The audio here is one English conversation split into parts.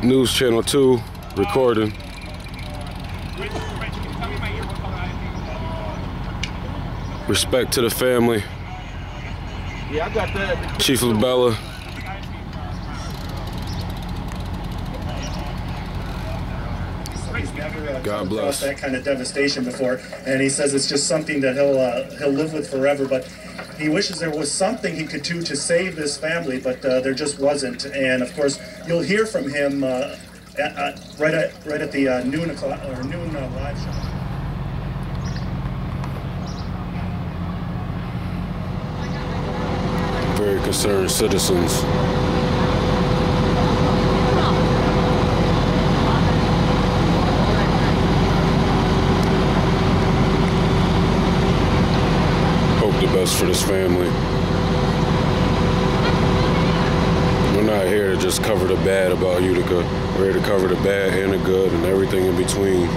News Channel 2 recording. Respect to the family. Yeah, I got that. Chief LaBella. God bless. That kind of devastation before, and he says it's just something that he'll live with forever. But he wishes there was something he could do to save this family, but there just wasn't. And of course, you'll hear from him right at the noon live show. Very concerned citizens. The best for this family. We're not here to just cover the bad about Utica. We're here to cover the bad and the good and everything in between.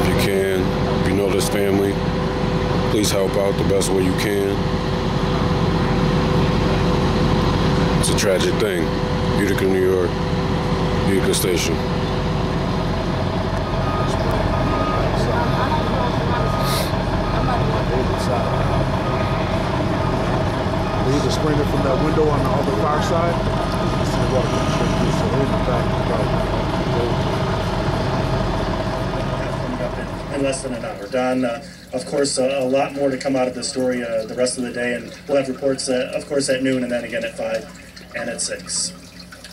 If you can, if you know this family, please help out the best way you can. It's a tragic thing. Utica, New York. Utica Station. We either spraying it from that window on the other far side. In less than an hour. Don, of course, a lot more to come out of this story the rest of the day, and we'll have reports, of course, at noon and then again at 5 and at 6.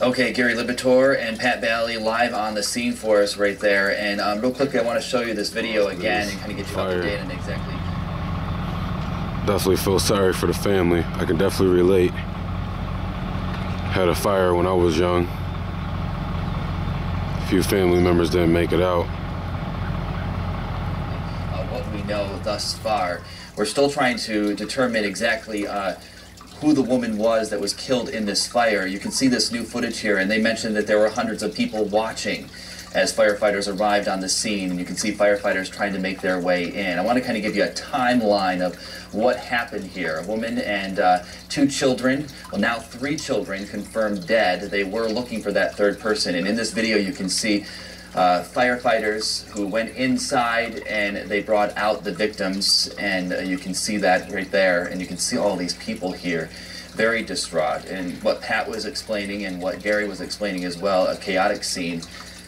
Okay, Gary Libator and Pat Bally live on the scene for us right there. And real quickly, I want to show you this video again and kind of get you up to date on exactly. Definitely feel sorry for the family. I can definitely relate. Had a fire when I was young. A few family members didn't make it out. What we know thus far, we're still trying to determine exactly who the woman was that was killed in this fire. You can see this new footage here, and they mentioned that there were hundreds of people watching as firefighters arrived on the scene, and you can see firefighters trying to make their way in. I want to kind of give you a timeline of what happened here. A woman and 2 children, well now 3 children confirmed dead. They were looking for that third person, and in this video you can see firefighters who went inside and they brought out the victims, and you can see that right there, and you can see all these people here very distraught. And what Pat was explaining and what Gary was explaining as well, a chaotic scene.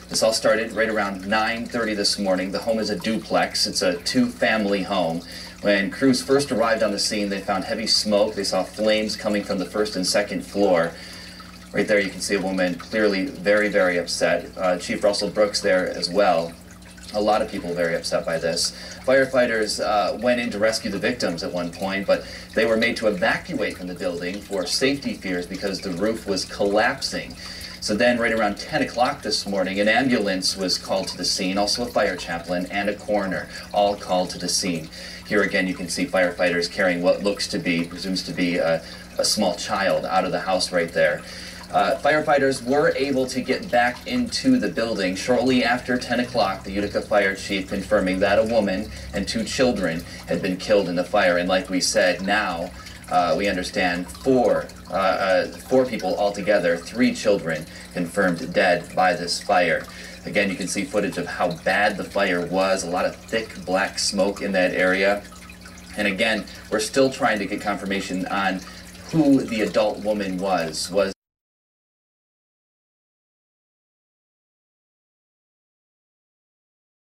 This all started right around 9:30 this morning. The home is a duplex. It's a 2-family home. When crews first arrived on the scene, they found heavy smoke. They saw flames coming from the 1st and 2nd floor. Right there you can see a woman clearly very, very upset. Chief Russell Brooks there as well. A lot of people very upset by this. Firefighters went in to rescue the victims at one point, but they were made to evacuate from the building for safety fears because the roof was collapsing. So then right around 10 o'clock this morning, an ambulance was called to the scene, also a fire chaplain and a coroner, all called to the scene. Here again you can see firefighters carrying what looks to be, presumes to be a small child out of the house right there. Firefighters were able to get back into the building shortly after 10 o'clock, the Utica Fire Chief confirming that a woman and 2 children had been killed in the fire. And like we said, now we understand 4 people altogether, 3 children confirmed dead by this fire. Again, you can see footage of how bad the fire was, a lot of thick black smoke in that area. And again, we're still trying to get confirmation on who the adult woman was. Was